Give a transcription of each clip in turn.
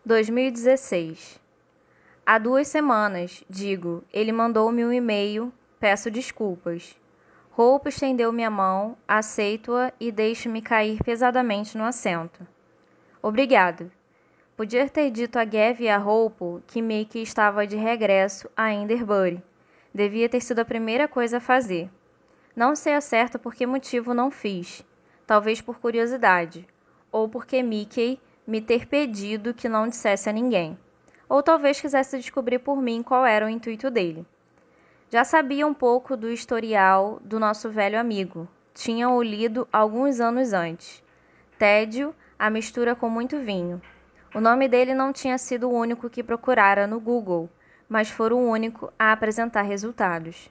2016. Há 2 semanas, digo, ele mandou-me um e-mail, peço desculpas. Hope estendeu minha mão, aceito-a e deixo-me cair pesadamente no assento. Obrigado. Podia ter dito a Gav e a Hope que Mickey estava de regresso a Enderbury. Devia ter sido a primeira coisa a fazer. Não sei a certo por que motivo não fiz. Talvez por curiosidade. Ou porque Mickey me ter pedido que não dissesse a ninguém. Ou talvez quisesse descobrir por mim qual era o intuito dele. Já sabia um pouco do historial do nosso velho amigo. Tinha-o lido alguns anos antes. Tédio, a mistura com muito vinho. O nome dele não tinha sido o único que procurara no Google, mas fora o único a apresentar resultados.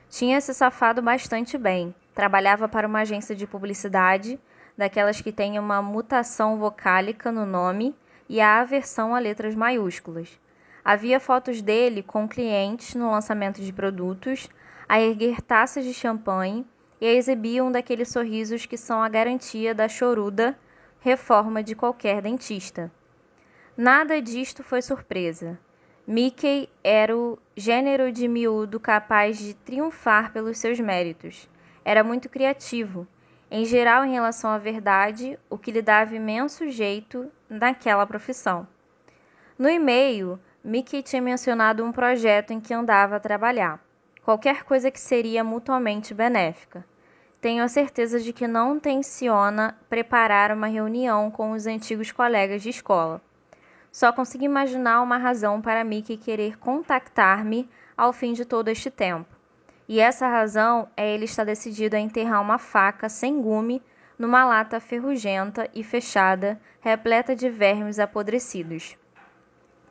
Tinha se safado bastante bem. Trabalhava para uma agência de publicidade, daquelas que têm uma mutação vocálica no nome e a aversão a letras maiúsculas. Havia fotos dele com clientes no lançamento de produtos, a erguer taças de champanhe e a exibir um daqueles sorrisos que são a garantia da choruda reforma de qualquer dentista. Nada disto foi surpresa. Mickey era o gênero de miúdo capaz de triunfar pelos seus méritos. Era muito criativo, em geral em relação à verdade, o que lhe dava imenso jeito naquela profissão. No e-mail, Mickey tinha mencionado um projeto em que andava a trabalhar. Qualquer coisa que seria mutuamente benéfica. Tenho a certeza de que não tenciona preparar uma reunião com os antigos colegas de escola. Só consigo imaginar uma razão para Mickey querer contactar-me ao fim de todo este tempo. E essa razão é ele estar decidido a enterrar uma faca sem gume numa lata ferrugenta e fechada, repleta de vermes apodrecidos.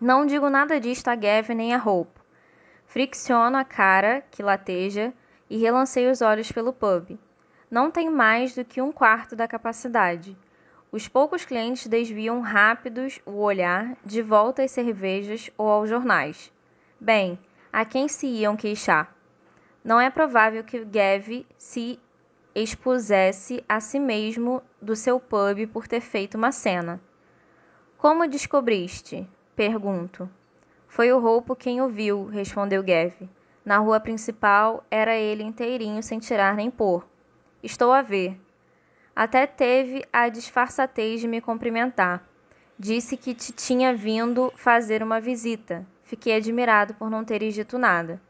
Não digo nada disto a Gav nem a Hope. Fricciono a cara, que lateja, e relancei os olhos pelo pub. Não tem mais do que um quarto da capacidade. Os poucos clientes desviam rápidos o olhar de volta às cervejas ou aos jornais. Bem, a quem se iam queixar? Não é provável que Gav se expusesse a si mesmo do seu pub por ter feito uma cena. Como descobriste? Pergunto. Foi o Hope quem o viu, respondeu Gav. Na rua principal era ele inteirinho sem tirar nem pôr. Estou a ver. Até teve a disfarçatez de me cumprimentar. Disse que te tinha vindo fazer uma visita. Fiquei admirado por não teres dito nada.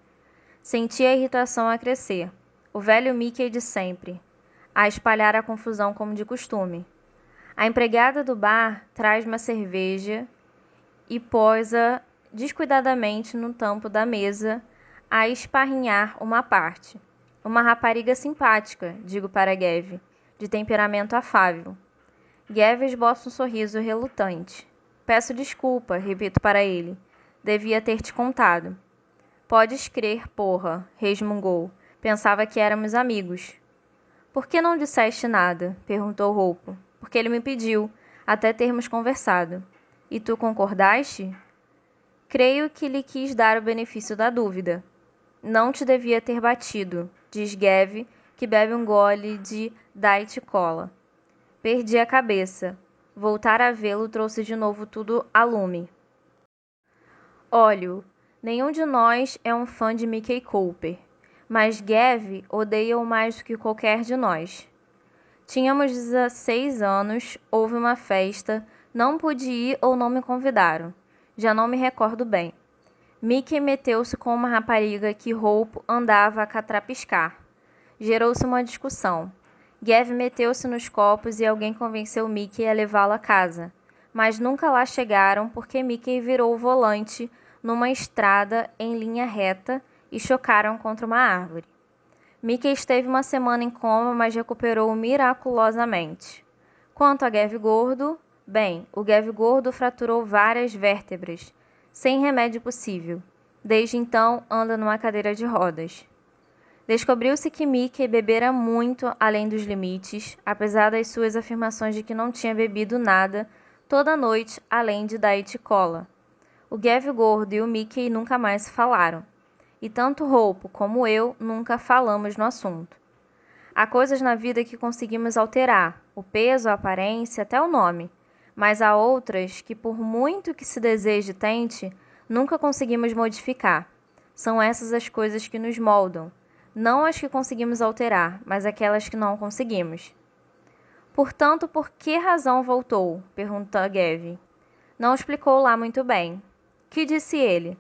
Senti a irritação a crescer. O velho Mickey de sempre. A espalhar a confusão como de costume. A empregada do bar traz uma cerveja e pôs-a descuidadamente no tampo da mesa a esparrinhar uma parte. Uma rapariga simpática, digo para Gav, de temperamento afável. Gav esboça um sorriso relutante. Peço desculpa, repito para ele. Devia ter te contado. Podes crer, porra, resmungou. Pensava que éramos amigos. Por que não disseste nada? Perguntou Hope. Porque ele me pediu, até termos conversado. E tu concordaste? Creio que lhe quis dar o benefício da dúvida. Não te devia ter batido, diz Gav, que bebe um gole de Diet Cola. Perdi a cabeça. Voltar a vê-lo trouxe de novo tudo a lume. Olho, nenhum de nós é um fã de Mickey Cooper, mas Gav odeia-o mais do que qualquer de nós. Tínhamos 16 anos, houve uma festa, não pude ir ou não me convidaram. Já não me recordo bem. Mickey meteu-se com uma rapariga que Hope andava a catrapiscar. Gerou-se uma discussão. Gav meteu-se nos copos e alguém convenceu Mickey a levá-lo a casa. Mas nunca lá chegaram porque Mickey virou o volante numa estrada em linha reta e chocaram contra uma árvore. Mickey esteve uma semana em coma, mas recuperou miraculosamente. Quanto a Gav Gordo, bem, o Gav Gordo fraturou várias vértebras, sem remédio possível. Desde então, anda numa cadeira de rodas. Descobriu-se que Mickey bebera muito além dos limites, apesar das suas afirmações de que não tinha bebido nada toda noite além de Diet Cola. O Gav Gordo e o Mickey nunca mais se falaram. E tanto Hope como eu nunca falamos no assunto. Há coisas na vida que conseguimos alterar, o peso, a aparência, até o nome. mas há outras que, por muito que se deseje e tente, nunca conseguimos modificar. São essas as coisas que nos moldam, não as que conseguimos alterar, mas aquelas que não conseguimos. Portanto, por que razão voltou? Perguntou Gavin. Não explicou lá muito bem. Que disse ele?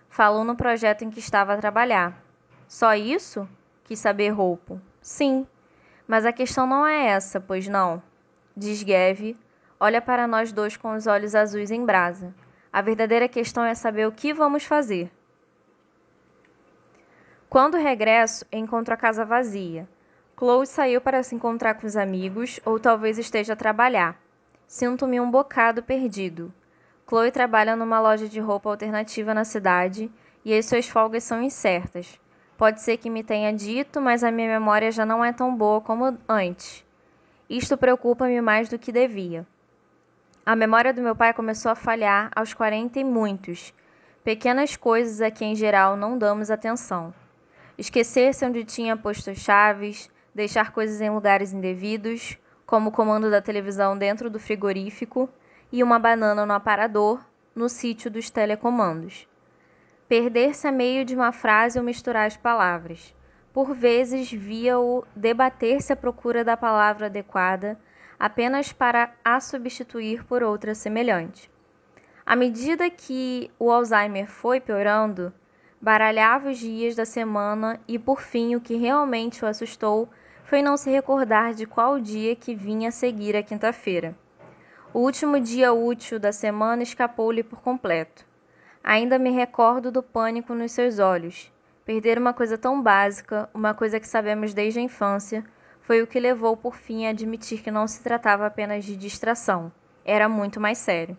Falou no projeto em que estava a trabalhar. Só isso? Quis saber Hope. Sim, mas a questão não é essa, pois não? Diz Gavin. Olha para nós dois com os olhos azuis em brasa. A verdadeira questão é saber o que vamos fazer. Quando regresso, encontro a casa vazia. Chloe saiu para se encontrar com os amigos ou talvez esteja a trabalhar. Sinto-me um bocado perdido. Chloe trabalha numa loja de roupa alternativa na cidade e as suas folgas são incertas. Pode ser que me tenha dito, mas a minha memória já não é tão boa como antes. Isto preocupa-me mais do que devia. A memória do meu pai começou a falhar aos 40 e muitos. Pequenas coisas a que em geral não damos atenção. Esquecer-se onde tinha posto as chaves, deixar coisas em lugares indevidos, como o comando da televisão dentro do frigorífico e uma banana no aparador, no sítio dos telecomandos. Perder-se a meio de uma frase ou misturar as palavras. Por vezes via-o debater-se à procura da palavra adequada, apenas para a substituir por outra semelhante. À medida que o Alzheimer foi piorando, baralhava os dias da semana e, por fim, o que realmente o assustou foi não se recordar de qual dia que vinha a seguir a quinta-feira. O último dia útil da semana escapou-lhe por completo. Ainda me recordo do pânico nos seus olhos. Perder uma coisa tão básica, uma coisa que sabemos desde a infância, foi o que levou por fim a admitir que não se tratava apenas de distração. Era muito mais sério.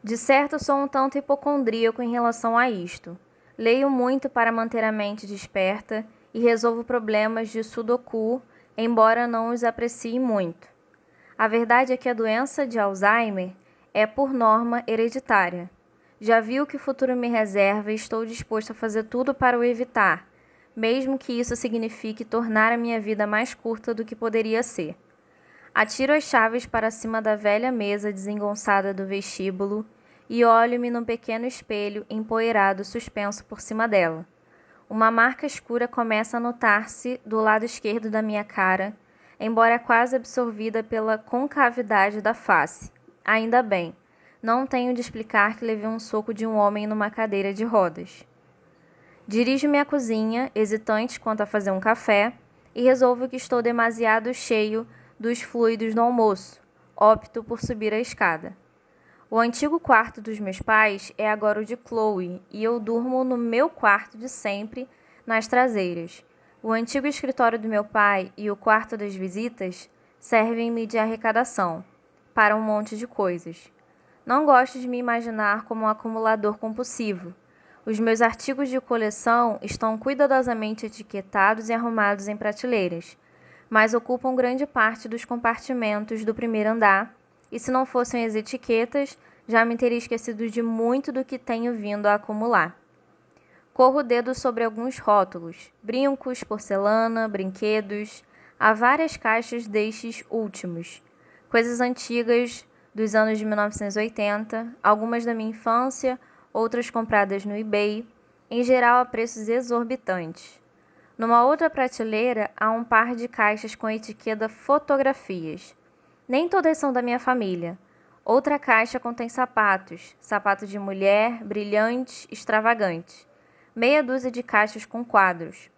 De certo, sou um tanto hipocondríaco em relação a isto. Leio muito para manter a mente desperta e resolvo problemas de sudoku, embora não os aprecie muito. A verdade é que a doença de Alzheimer é, por norma, hereditária. Já vi o que o futuro me reserva e estou disposto a fazer tudo para o evitar, mesmo que isso signifique tornar a minha vida mais curta do que poderia ser. Atiro as chaves para cima da velha mesa desengonçada do vestíbulo e olho-me num pequeno espelho empoeirado suspenso por cima dela. Uma marca escura começa a notar-se do lado esquerdo da minha cara, embora quase absorvida pela concavidade da face. Ainda bem, não tenho de explicar que levei um soco de um homem numa cadeira de rodas. Dirijo-me à cozinha, hesitante quanto a fazer um café, e resolvo que estou demasiado cheio dos fluidos do almoço. Opto por subir a escada. O antigo quarto dos meus pais é agora o de Chloe e eu durmo no meu quarto de sempre, nas traseiras. O antigo escritório do meu pai e o quarto das visitas servem-me de arrecadação para um monte de coisas. Não gosto de me imaginar como um acumulador compulsivo. Os meus artigos de coleção estão cuidadosamente etiquetados e arrumados em prateleiras, mas ocupam grande parte dos compartimentos do primeiro andar, e se não fossem as etiquetas, já me teria esquecido de muito do que tenho vindo a acumular. Corro o dedo sobre alguns rótulos, brincos, porcelana, brinquedos, há várias caixas destes últimos, coisas antigas dos anos de 1980, algumas da minha infância, outras compradas no eBay, em geral a preços exorbitantes. Numa outra prateleira há um par de caixas com a etiqueta fotografias. Nem todas são da minha família. Outra caixa contém sapatos, sapatos de mulher, brilhantes, extravagantes. Meia dúzia de caixas com quadros,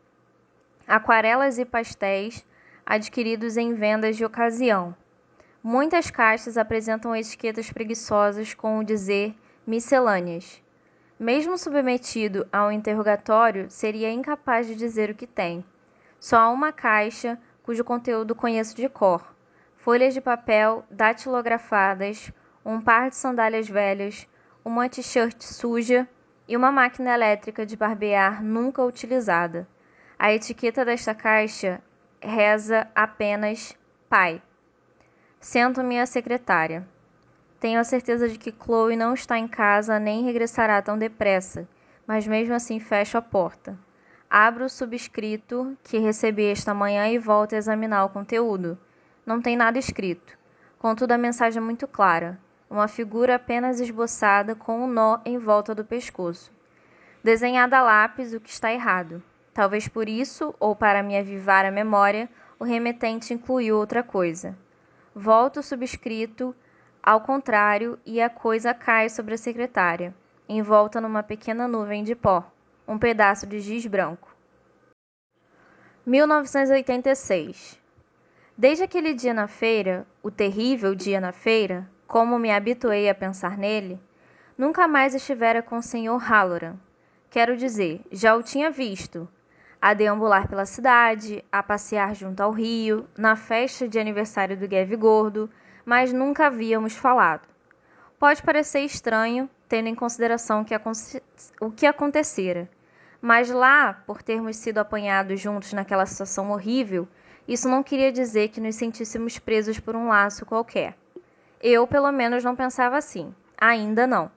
aquarelas e pastéis adquiridos em vendas de ocasião. Muitas caixas apresentam etiquetas preguiçosas com o dizer miscelâneas. Mesmo submetido a um interrogatório, seria incapaz de dizer o que tem. Só há uma caixa cujo conteúdo conheço de cor. Folhas de papel datilografadas, um par de sandálias velhas, uma t-shirt suja e uma máquina elétrica de barbear nunca utilizada. A etiqueta desta caixa reza apenas Pai. Sento-me à secretária. Tenho a certeza de que Chloe não está em casa nem regressará tão depressa, mas mesmo assim fecho a porta. Abro o subscrito que recebi esta manhã e volto a examinar o conteúdo. Não tem nada escrito. Contudo, a mensagem é muito clara. Uma figura apenas esboçada com um nó em volta do pescoço. Desenhada a lápis, o que está errado. Talvez por isso, ou para me avivar a memória, o remetente incluiu outra coisa. Volta o subscrito ao contrário e a coisa cai sobre a secretária, envolta numa pequena nuvem de pó, um pedaço de giz branco. 1986. Desde aquele dia na feira, o terrível dia na feira, como me habituei a pensar nele, nunca mais estivera com o Sr. Halloran. Quero dizer, já o tinha visto, a deambular pela cidade, a passear junto ao rio, na festa de aniversário do Geve Gordo, mas nunca havíamos falado. Pode parecer estranho, tendo em consideração o que acontecera, mas lá, por termos sido apanhados juntos naquela situação horrível, isso não queria dizer que nos sentíssemos presos por um laço qualquer. Eu, pelo menos, não pensava assim. Ainda não.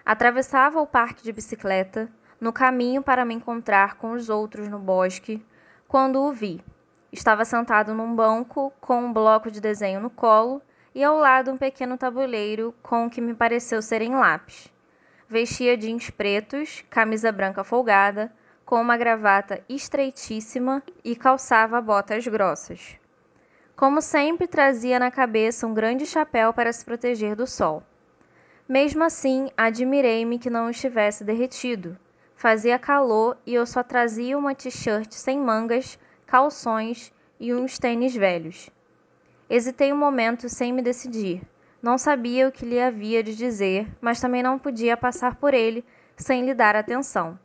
Atravessava o parque de bicicleta, no caminho para me encontrar com os outros no bosque, quando o vi. Estava sentado num banco, com um bloco de desenho no colo, e ao lado um pequeno tabuleiro com o que me pareceu serem lápis. Vestia jeans pretos, camisa branca folgada, com uma gravata estreitíssima e calçava botas grossas. Como sempre, trazia na cabeça um grande chapéu para se proteger do sol. Mesmo assim, admirei-me que não estivesse derretido. Fazia calor e eu só trazia uma t-shirt sem mangas, calções e uns tênis velhos. Hesitei um momento sem me decidir. Não sabia o que lhe havia de dizer, mas também não podia passar por ele sem lhe dar atenção.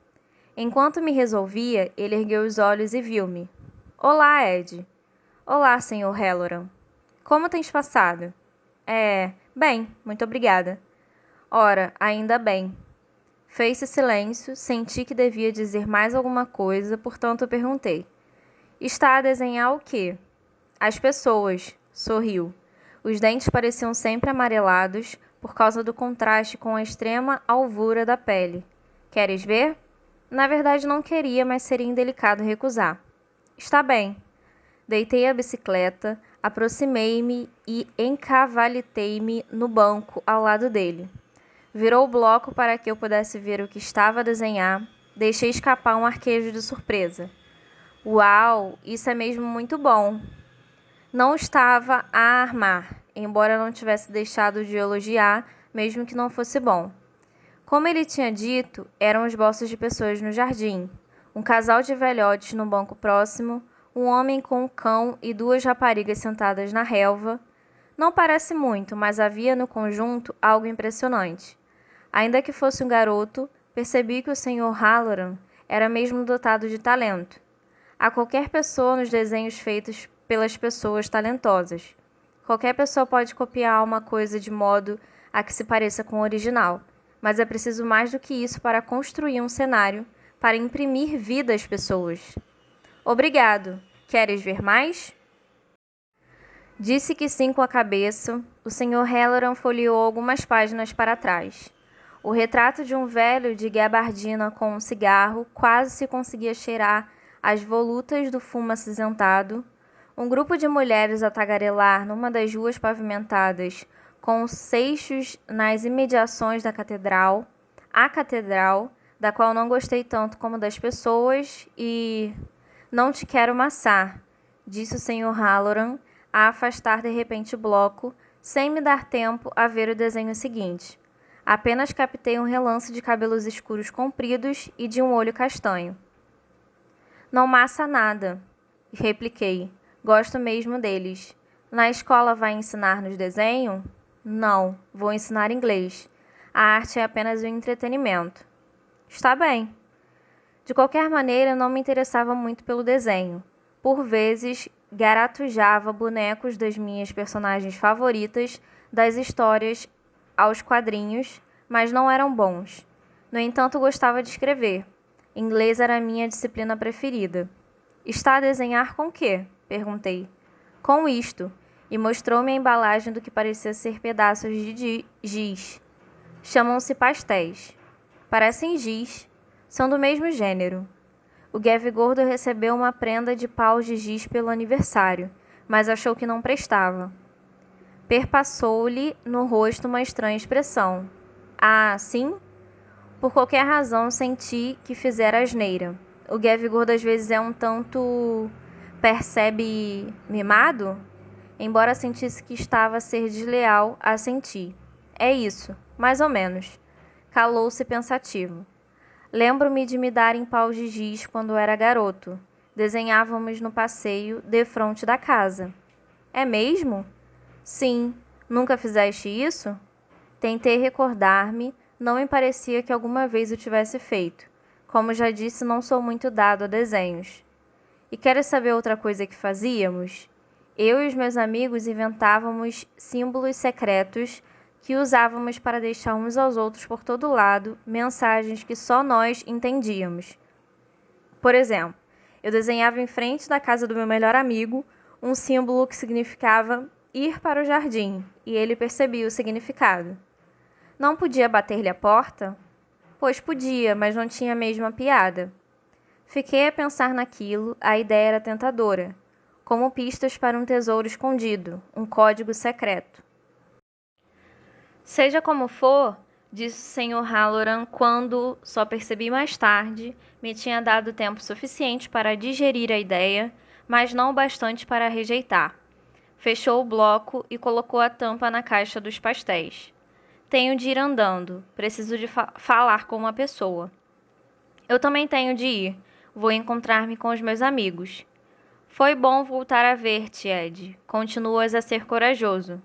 Enquanto me resolvia, ele ergueu os olhos e viu-me. Olá, Ed. Olá, Sr. Halloran. Como tens passado? Bem, muito obrigada. Ora, ainda bem. Fez-se silêncio, senti que devia dizer mais alguma coisa, portanto perguntei. Está a desenhar o quê? As pessoas, sorriu. Os dentes pareciam sempre amarelados por causa do contraste com a extrema alvura da pele. Queres ver? Na verdade não queria, mas seria indelicado recusar. Está bem. Deitei a bicicleta, aproximei-me e encavalitei-me no banco ao lado dele. Virou o bloco para que eu pudesse ver o que estava a desenhar. Deixei escapar um arquejo de surpresa. Uau, isso é mesmo muito bom. Não estava a armar, embora não tivesse deixado de elogiar, mesmo que não fosse bom. Como ele tinha dito, eram esboços de pessoas no jardim. Um casal de velhotes no banco próximo, um homem com um cão e duas raparigas sentadas na relva. Não parece muito, mas havia no conjunto algo impressionante. Ainda que fosse um garoto, percebi que o Sr. Halloran era mesmo dotado de talento. Há qualquer pessoa nos desenhos feitos pelas pessoas talentosas. Qualquer pessoa pode copiar uma coisa de modo a que se pareça com o original, mas é preciso mais do que isso para construir um cenário, para imprimir vida às pessoas. Obrigado. Queres ver mais? Disse que sim com a cabeça. O Sr. Halloran folheou algumas páginas para trás. O retrato de um velho de gabardina com um cigarro quase se conseguia cheirar as volutas do fumo acinzentado. Um grupo de mulheres a tagarelar numa das ruas pavimentadas com seixos nas imediações da catedral. A catedral, da qual não gostei tanto como das pessoas e... Não te quero maçar, disse o Sr. Halloran, a afastar de repente o bloco, sem me dar tempo a ver o desenho seguinte. Apenas captei um relance de cabelos escuros compridos e de um olho castanho. Não massa nada, repliquei. Gosto mesmo deles. Na escola vai ensinar-nos desenho? Não, vou ensinar inglês. A arte é apenas um entretenimento. Está bem. De qualquer maneira, não me interessava muito pelo desenho. Por vezes, garatujava bonecos das minhas personagens favoritas das histórias aos quadrinhos, mas não eram bons. No entanto, gostava de escrever. Inglês era a minha disciplina preferida. Está a desenhar com quê? Perguntei. Com isto, e mostrou-me a embalagem do que parecia ser pedaços de giz. Chamam-se pastéis. Parecem giz. São do mesmo gênero. O Geve Gordo recebeu uma prenda de paus de giz pelo aniversário, mas achou que não prestava. Perpassou-lhe no rosto uma estranha expressão. Ah, sim? Por qualquer razão senti que fizera asneira. O Gav gordo às vezes é um tanto percebe mimado? Embora sentisse que estava a ser desleal, assenti. É isso, mais ou menos. Calou-se pensativo. Lembro-me de me darem paus de giz quando era garoto. Desenhávamos no passeio defronte da casa. É mesmo? Sim. Nunca fizeste isso? Tentei recordar-me, não me parecia que alguma vez o tivesse feito. Como já disse, não sou muito dado a desenhos. E queres saber outra coisa que fazíamos? Eu e os meus amigos inventávamos símbolos secretos que usávamos para deixar uns aos outros por todo lado mensagens que só nós entendíamos. Por exemplo, eu desenhava em frente da casa do meu melhor amigo um símbolo que significava ir para o jardim, e ele percebia o significado. Não podia bater-lhe a porta? Pois podia, mas não tinha a mesma piada. Fiquei a pensar naquilo, a ideia era tentadora, como pistas para um tesouro escondido, um código secreto. Seja como for, disse o Sr. Halloran quando, só percebi mais tarde, me tinha dado tempo suficiente para digerir a ideia, mas não o bastante para rejeitar. Fechou o bloco e colocou a tampa na caixa dos pastéis. Tenho de ir andando, preciso de falar com uma pessoa. Eu também tenho de ir, vou encontrar-me com os meus amigos. Foi bom voltar a ver-te, Ed. Continuas a ser corajoso.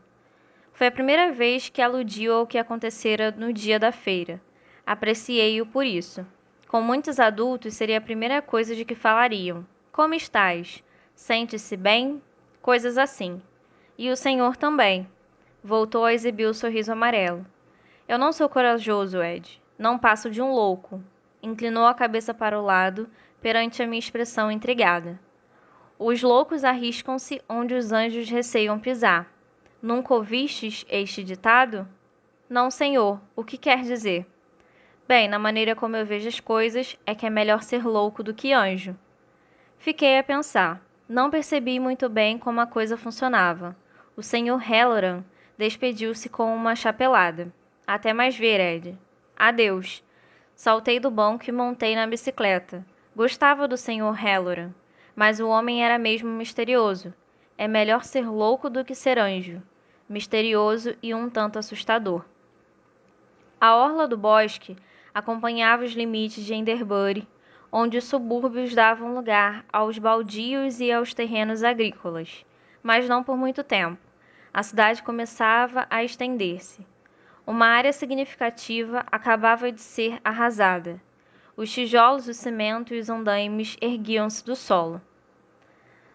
Foi a primeira vez que aludiu ao que acontecera no dia da feira. Apreciei-o por isso. Com muitos adultos seria a primeira coisa de que falariam. Como estás? Sente-se bem? Coisas assim. E o senhor também. Voltou a exibir o sorriso amarelo. Eu não sou corajoso, Ed. Não passo de um louco. Inclinou a cabeça para o lado, perante a minha expressão intrigada. Os loucos arriscam-se onde os anjos receiam pisar. Nunca ouvistes este ditado? Não, senhor. O que quer dizer? Bem, na maneira como eu vejo as coisas, é que é melhor ser louco do que anjo. Fiquei a pensar. Não percebi muito bem como a coisa funcionava. O senhor Halloran despediu-se com uma chapelada. Até mais ver, Ed. Adeus. Saltei do banco e montei na bicicleta. Gostava do senhor Halloran, mas o homem era mesmo misterioso. É melhor ser louco do que ser anjo. Misterioso e um tanto assustador. A orla do bosque acompanhava os limites de Enderbury, onde os subúrbios davam lugar aos baldios e aos terrenos agrícolas, mas não por muito tempo. A cidade começava a estender-se. Uma área significativa acabava de ser arrasada. Os tijolos, o cimento e os andaimes erguiam-se do solo.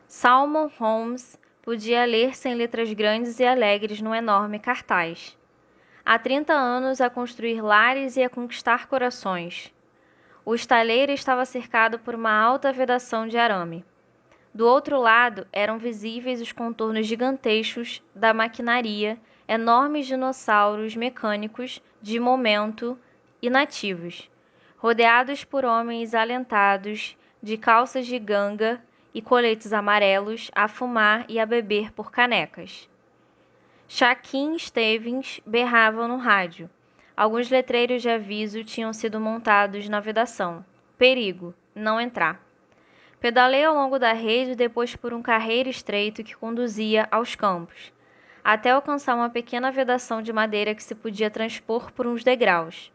Salmon Holmes podia ler-se em letras grandes e alegres no enorme cartaz. Há 30 anos a construir lares e a conquistar corações. O estaleiro estava cercado por uma alta vedação de arame. Do outro lado eram visíveis os contornos gigantescos da maquinaria, enormes dinossauros mecânicos de momento inativos, rodeados por homens alentados de calças de ganga e coletes amarelos a fumar e a beber por canecas. Shaquin Stevens berrava no rádio. Alguns letreiros de aviso tinham sido montados na vedação. Perigo, não entrar. Pedalei ao longo da rede, depois por um carreiro estreito que conduzia aos campos, até alcançar uma pequena vedação de madeira que se podia transpor por uns degraus.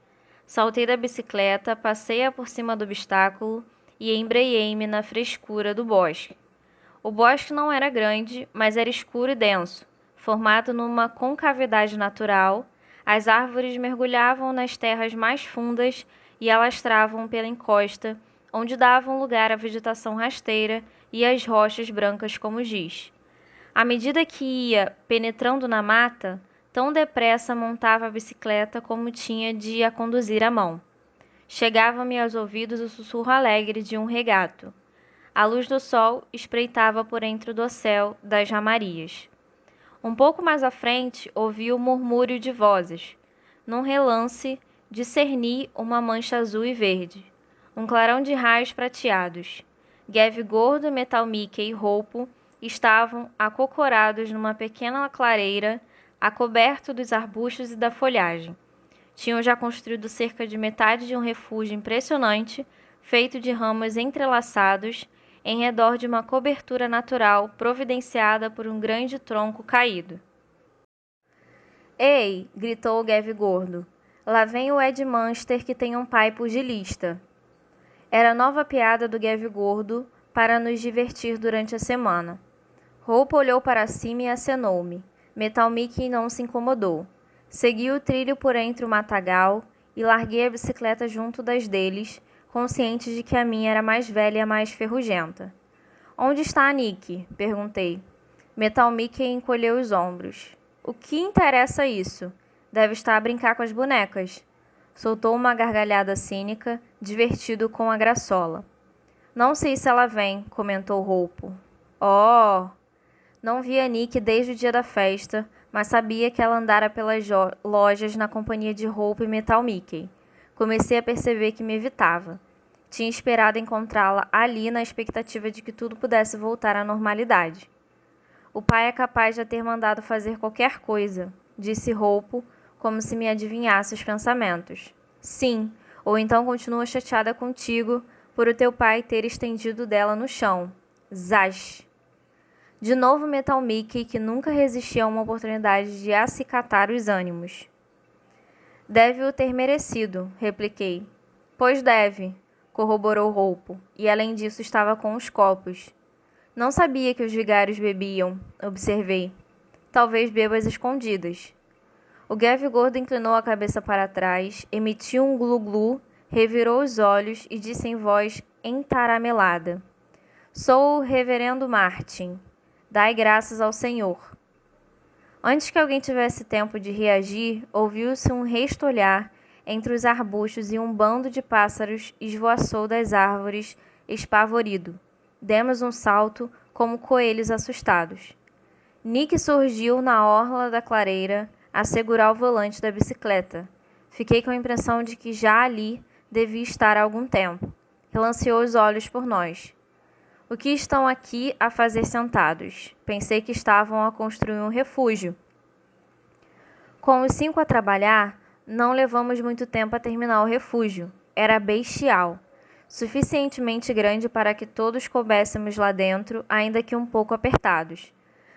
Saltei da bicicleta, passei-a por cima do obstáculo e embreiei-me na frescura do bosque. O bosque não era grande, mas era escuro e denso, formado numa concavidade natural. As árvores mergulhavam nas terras mais fundas e alastravam pela encosta, onde davam lugar à vegetação rasteira e às rochas brancas como giz. À medida que ia penetrando na mata, tão depressa montava a bicicleta como tinha de a conduzir à mão. Chegava-me aos ouvidos o sussurro alegre de um regato. A luz do sol espreitava por entre o dossel das ramarias. Um pouco mais à frente, ouvi o murmúrio de vozes. Num relance, discerni uma mancha azul e verde. Um clarão de raios prateados. Gav gordo, Metal Mickey e Roupo estavam acocorados numa pequena clareira acoberto dos arbustos e da folhagem. Tinham já construído cerca de metade de um refúgio impressionante, feito de ramos entrelaçados, em redor de uma cobertura natural providenciada por um grande tronco caído. Ei! Gritou o Gav gordo. Lá vem o Ed Munster que tem um pai pugilista. Era a nova piada do Gav gordo para nos divertir durante a semana. Hope olhou para cima e acenou-me. Metal Mickey não se incomodou. Segui o trilho por entre o matagal e larguei a bicicleta junto das deles, consciente de que a minha era mais velha e a mais ferrugenta. Onde está a Nick? Perguntei. Metal Mickey encolheu os ombros. O que interessa isso? Deve estar a brincar com as bonecas. Soltou uma gargalhada cínica, divertido com a graçola. Não sei se ela vem, comentou Roupo. Oh! Não vi a Nick desde o dia da festa, mas sabia que ela andara pelas lojas na companhia de Roupo e Metal Mickey. Comecei a perceber que me evitava. Tinha esperado encontrá-la ali na expectativa de que tudo pudesse voltar à normalidade. O pai é capaz de ter mandado fazer qualquer coisa, disse Roupo, como se me adivinhasse os pensamentos. Sim, ou então continua chateada contigo por o teu pai ter estendido dela no chão. Zaz! De novo Metal Mickey, que nunca resistia a uma oportunidade de acicatar os ânimos. Deve-o ter merecido, repliquei. Pois deve, corroborou Roupo, e além disso estava com os copos. Não sabia que os vigários bebiam, observei. Talvez bebas escondidas. O Gav gordo inclinou a cabeça para trás, emitiu um glu-glu, revirou os olhos e disse em voz entaramelada. Sou o reverendo Martin. Dai graças ao Senhor. Antes que alguém tivesse tempo de reagir, ouviu-se um restolhar entre os arbustos e um bando de pássaros esvoaçou das árvores, espavorido. Demos um salto, como coelhos assustados. Nick surgiu na orla da clareira, a segurar o volante da bicicleta. Fiquei com a impressão de que já ali devia estar há algum tempo. Relanceou os olhos por nós. O que estão aqui a fazer sentados? Pensei que estavam a construir um refúgio. Com os 5 a trabalhar, não levamos muito tempo a terminar o refúgio. Era bestial. Suficientemente grande para que todos coubéssemos lá dentro, ainda que um pouco apertados.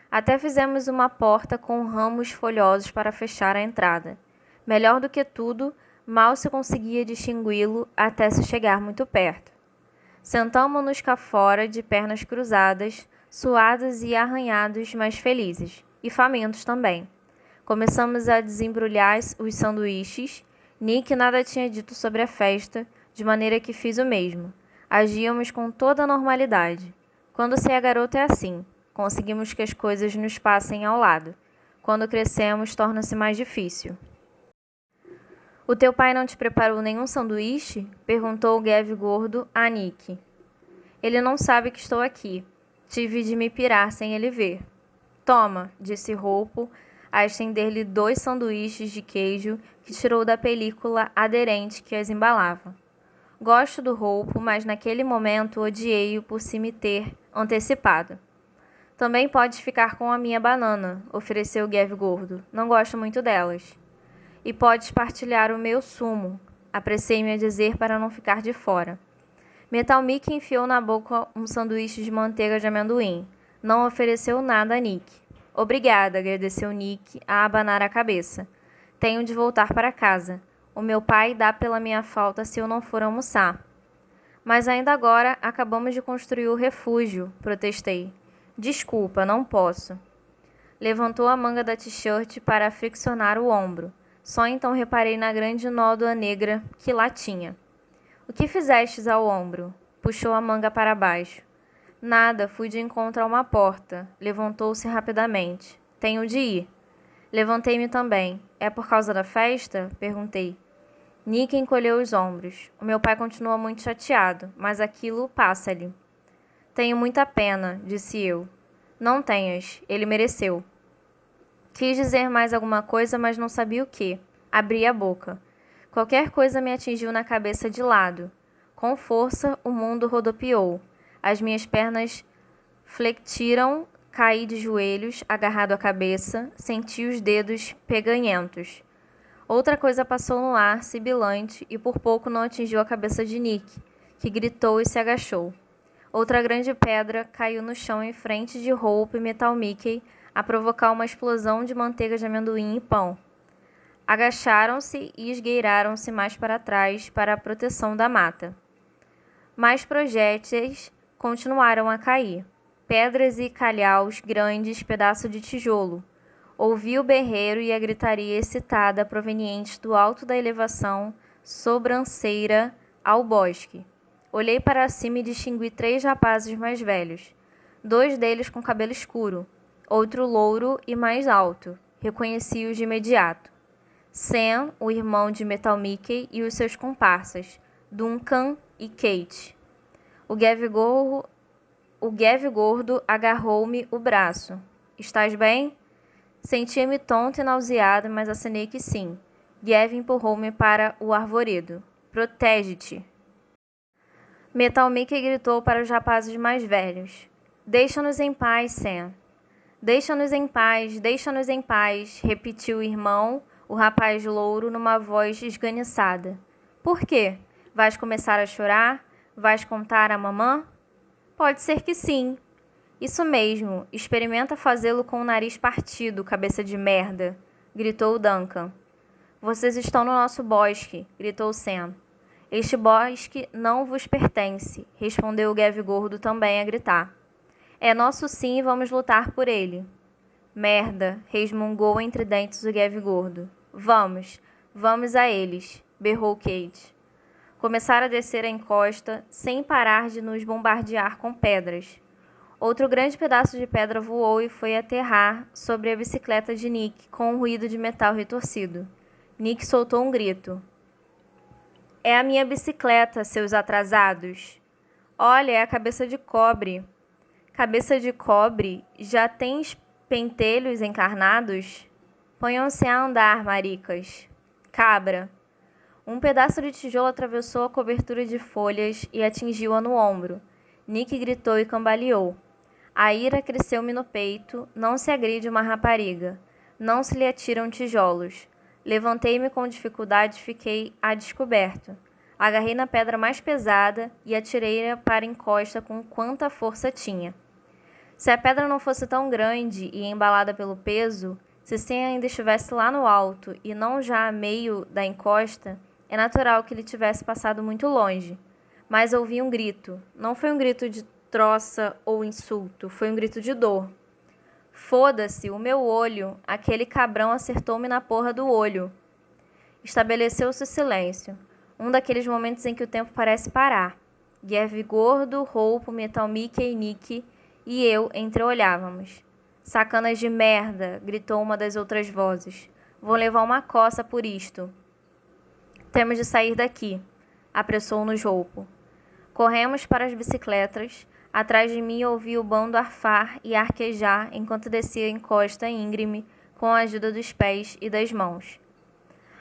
Até fizemos uma porta com ramos folhosos para fechar a entrada. Melhor do que tudo, mal se conseguia distingui-lo até se chegar muito perto. Sentamo-nos cá fora, de pernas cruzadas, suados e arranhados, mas felizes, e famintos também. Começamos a desembrulhar os sanduíches. Nick nada tinha dito sobre a festa, de maneira que fiz o mesmo. Agíamos com toda a normalidade. Quando se é garoto é assim. Conseguimos que as coisas nos passem ao lado. Quando crescemos, torna-se mais difícil. O teu pai não te preparou nenhum sanduíche? Perguntou o Gav gordo a Nick. Ele não sabe que estou aqui. Tive de me pirar sem ele ver. Toma, disse Roupo, a estender-lhe 2 sanduíches de queijo que tirou da película aderente que as embalava. Gosto do Roupo, mas naquele momento odiei-o por se me ter antecipado. Também podes ficar com a minha banana, ofereceu Gav gordo. Não gosto muito delas. E podes partilhar o meu sumo, apressei-me a dizer para não ficar de fora. Metal Mickey enfiou na boca um sanduíche de manteiga de amendoim. Não ofereceu nada a Nick. Obrigada, agradeceu Nick a abanar a cabeça. Tenho de voltar para casa. O meu pai dá pela minha falta se eu não for almoçar. Mas ainda agora acabamos de construir o refúgio, protestei. Desculpa, não posso. Levantou a manga da t-shirt para friccionar o ombro. Só então reparei na grande nódoa negra que lá tinha. O que fizestes ao ombro? Puxou a manga para baixo. Nada, fui de encontro a uma porta. Levantou-se rapidamente. Tenho de ir. Levantei-me também. É por causa da festa? Perguntei. Nick encolheu os ombros. O meu pai continua muito chateado, mas aquilo passa-lhe. Tenho muita pena, disse eu. Não tenhas, ele mereceu. Quis dizer mais alguma coisa, mas não sabia o que. Abri a boca. Qualquer coisa me atingiu na cabeça de lado. Com força, o mundo rodopiou. As minhas pernas flexionaram Caí de joelhos, agarrado à cabeça, senti os dedos peganhentos. Outra coisa passou no ar, sibilante, e por pouco não atingiu a cabeça de Nick, que gritou e se agachou. Outra grande pedra caiu no chão em frente de Hope e Metal Mickey, a provocar uma explosão de manteiga de amendoim e pão. Agacharam-se e esgueiraram-se mais para trás para a proteção da mata. Mais projéteis continuaram a cair. Pedras e calhaus grandes, pedaço de tijolo. Ouvi o berreiro e a gritaria excitada provenientes do alto da elevação sobranceira ao bosque. Olhei para cima e distingui 3 rapazes mais velhos. 2 deles com cabelo escuro, outro louro e mais alto. Reconheci-os de imediato. Sam, o irmão de Metal Mickey, e os seus comparsas, Duncan e Kate. O Gav gordo agarrou-me o braço. Estás bem? Sentia-me tonta e nauseada, mas acenei que sim. Gav empurrou-me para o arvoredo. Protege-te! Metal Mickey gritou para os rapazes mais velhos. Deixa-nos em paz, Sam. Deixa-nos em paz, deixa-nos em paz, repetiu o irmão, o rapaz louro, numa voz esganiçada. Por quê? Vais começar a chorar? Vais contar à mamã? Pode ser que sim. Isso mesmo, experimenta fazê-lo com o nariz partido, cabeça de merda, gritou Duncan. Vocês estão no nosso bosque, gritou Sam. Este bosque não vos pertence, respondeu o Gav gordo também a gritar. É nosso sim e vamos lutar por ele. Merda, resmungou entre dentes o Gav gordo. Vamos a eles, berrou Kate. Começaram a descer a encosta, sem parar de nos bombardear com pedras. Outro grande pedaço de pedra voou e foi aterrar sobre a bicicleta de Nick, com um ruído de metal retorcido. Nick soltou um grito. É a minha bicicleta, seus atrasados. Olha, é a cabeça de cobre. Cabeça de cobre? Já tens pentelhos encarnados? Ponham-se a andar, maricas. Cabra. Um pedaço de tijolo atravessou a cobertura de folhas e atingiu-a no ombro. Nick gritou e cambaleou. A ira cresceu-me no peito. Não se agride uma rapariga. Não se lhe atiram tijolos. Levantei-me com dificuldade e fiquei a descoberto. Agarrei na pedra mais pesada e atirei-a para a encosta com quanta força tinha. Se a pedra não fosse tão grande e embalada pelo peso, se Sam ainda estivesse lá no alto e não já a meio da encosta, é natural que ele tivesse passado muito longe. Mas ouvi um grito. Não foi um grito de troça ou insulto, foi um grito de dor. Foda-se, o meu olho! Aquele cabrão acertou-me na porra do olho. Estabeleceu-se o silêncio. Um daqueles momentos em que o tempo parece parar. Gav gordo, Hope, Metal Mickey e Nick e eu entreolhávamos. Sacanas de merda! Gritou uma das outras vozes. Vou levar uma coça por isto. Temos de sair daqui, apressou-nos Hope. Corremos para as bicicletas. Atrás de mim ouvi o bando arfar e arquejar enquanto descia a encosta íngreme com a ajuda dos pés e das mãos.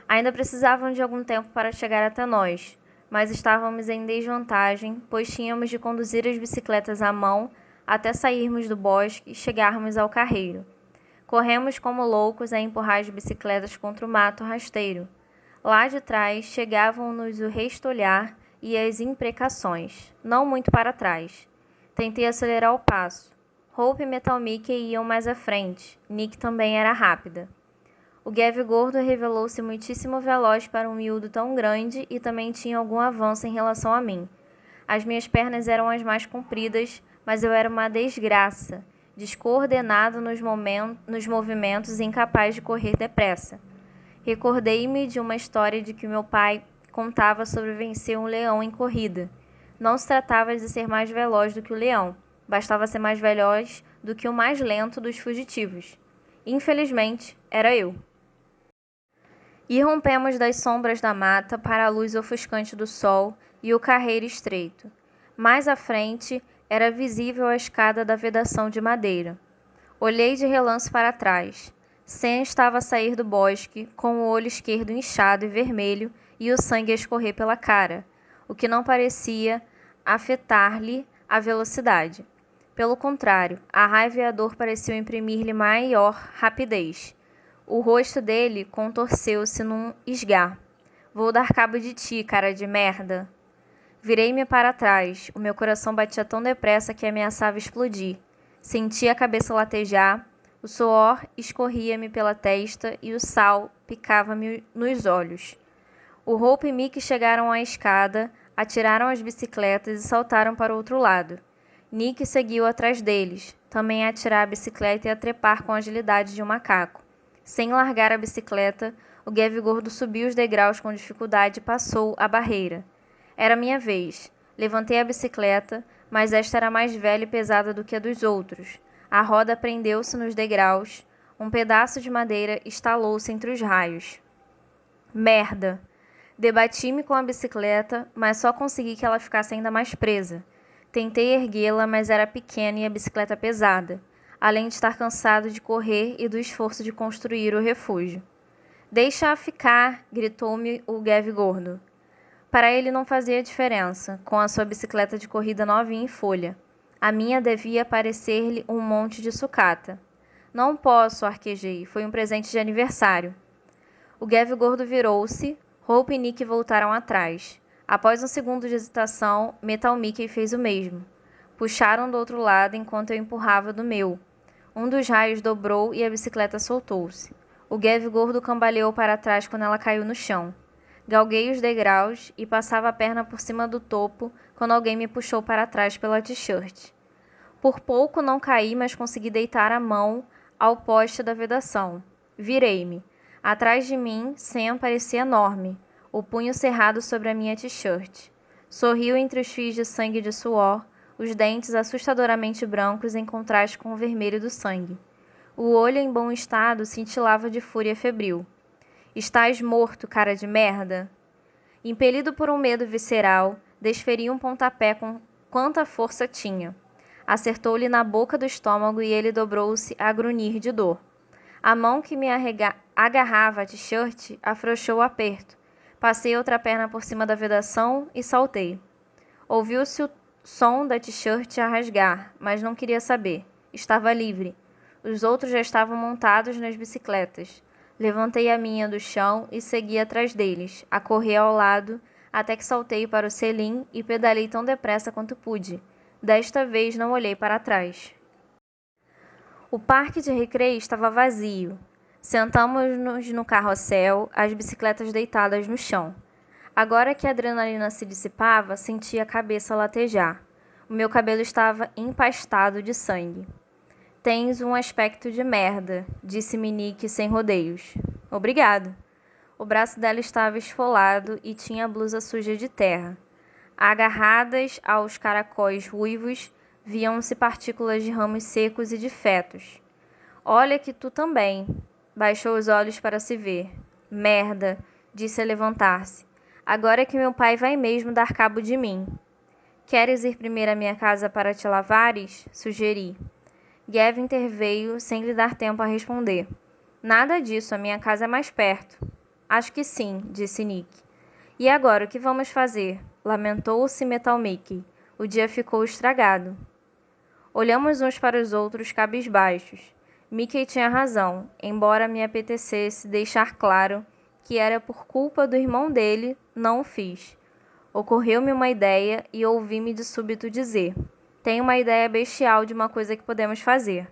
Ainda precisavam de algum tempo para chegar até nós, mas estávamos em desvantagem, pois tínhamos de conduzir as bicicletas à mão até sairmos do bosque e chegarmos ao carreiro. Corremos como loucos a empurrar as bicicletas contra o mato rasteiro. Lá de trás chegavam-nos o restolhar e as imprecações, não muito para trás. Tentei acelerar o passo. Hope e Metal Mickey iam mais à frente. Nick também era rápida. O Gav gordo revelou-se muitíssimo veloz para um miúdo tão grande e também tinha algum avanço em relação a mim. As minhas pernas eram as mais compridas, mas eu era uma desgraça, descoordenado nos movimentos e incapaz de correr depressa. Recordei-me de uma história de que meu pai contava sobre vencer um leão em corrida. Não se tratava de ser mais veloz do que o leão, bastava ser mais veloz do que o mais lento dos fugitivos. Infelizmente, era eu. Irrompemos das sombras da mata para a luz ofuscante do sol e o carreiro estreito. Mais à frente, era visível a escada da vedação de madeira. Olhei de relance para trás. Sam estava a sair do bosque, com o olho esquerdo inchado e vermelho e o sangue a escorrer pela cara, o que não parecia afetar-lhe a velocidade. Pelo contrário, a raiva e a dor pareciam imprimir-lhe maior rapidez. O rosto dele contorceu-se num esgar. Vou dar cabo de ti, cara de merda. Virei-me para trás. O meu coração batia tão depressa que ameaçava explodir. Senti a cabeça latejar, o suor escorria-me pela testa e o sal picava-me nos olhos. O Hope e Mickey chegaram à escada, atiraram as bicicletas e saltaram para o outro lado. Nick seguiu atrás deles, também a atirar a bicicleta e a trepar com a agilidade de um macaco. Sem largar a bicicleta, o Gav gordo subiu os degraus com dificuldade e passou a barreira. Era minha vez. Levantei a bicicleta, mas esta era mais velha e pesada do que a dos outros. A roda prendeu-se nos degraus. Um pedaço de madeira estalou-se entre os raios. Merda! Debati-me com a bicicleta, mas só consegui que ela ficasse ainda mais presa. Tentei erguê-la, mas era pequena e a bicicleta pesada, além de estar cansado de correr e do esforço de construir o refúgio. Deixa-a ficar, gritou-me o Gav gordo. Para ele não fazia diferença, com a sua bicicleta de corrida novinha em folha. A minha devia parecer-lhe um monte de sucata. Não posso, arquejei, foi um presente de aniversário. O Gav gordo virou-se, Hope e Nick voltaram atrás. Após um segundo de hesitação, Metal Mickey fez o mesmo. Puxaram do outro lado enquanto eu empurrava do meu. Um dos raios dobrou e a bicicleta soltou-se. O Gav gordo cambaleou para trás quando ela caiu no chão. Galguei os degraus e passava a perna por cima do topo quando alguém me puxou para trás pela t-shirt. Por pouco não caí, mas consegui deitar a mão ao poste da vedação. Virei-me. Atrás de mim, Sam parecia enorme, o punho cerrado sobre a minha t-shirt. Sorriu entre os fios de sangue e de suor, os dentes assustadoramente brancos em contraste com o vermelho do sangue. O olho em bom estado cintilava de fúria febril. Estás morto, cara de merda! Impelido por um medo visceral, desferi um pontapé com quanta força tinha. Acertou-lhe na boca do estômago e ele dobrou-se a grunhir de dor. A mão que me agarrava a t-shirt afrouxou o aperto. Passei outra perna por cima da vedação e saltei. Ouviu-se o som da t-shirt a rasgar, mas não queria saber. Estava livre. Os outros já estavam montados nas bicicletas. Levantei a minha do chão e segui atrás deles, a correr ao lado, até que saltei para o selim e pedalei tão depressa quanto pude. Desta vez não olhei para trás. O parque de recreio estava vazio. Sentamos-nos no carrossel, as bicicletas deitadas no chão. Agora que a adrenalina se dissipava, senti a cabeça latejar. O meu cabelo estava empastado de sangue. Tens um aspecto de merda, disse-me Nick sem rodeios. Obrigado. O braço dela estava esfolado e tinha a blusa suja de terra. Agarradas aos caracóis ruivos, viam-se partículas de ramos secos e de fetos. Olha que tu também. Baixou os olhos para se ver. Merda, disse a levantar-se. Agora é que meu pai vai mesmo dar cabo de mim. Queres ir primeiro à minha casa para te lavares? Sugeri. Gav interveio sem lhe dar tempo a responder. Nada disso, a minha casa é mais perto. Acho que sim, disse Nick. E agora, o que vamos fazer? Lamentou-se Metal Mickey. O dia ficou estragado. Olhamos uns para os outros cabisbaixos. Mickey tinha razão, embora me apetecesse deixar claro que era por culpa do irmão dele, não o fiz. Ocorreu-me uma ideia e ouvi-me de súbito dizer: tenho uma ideia bestial de uma coisa que podemos fazer.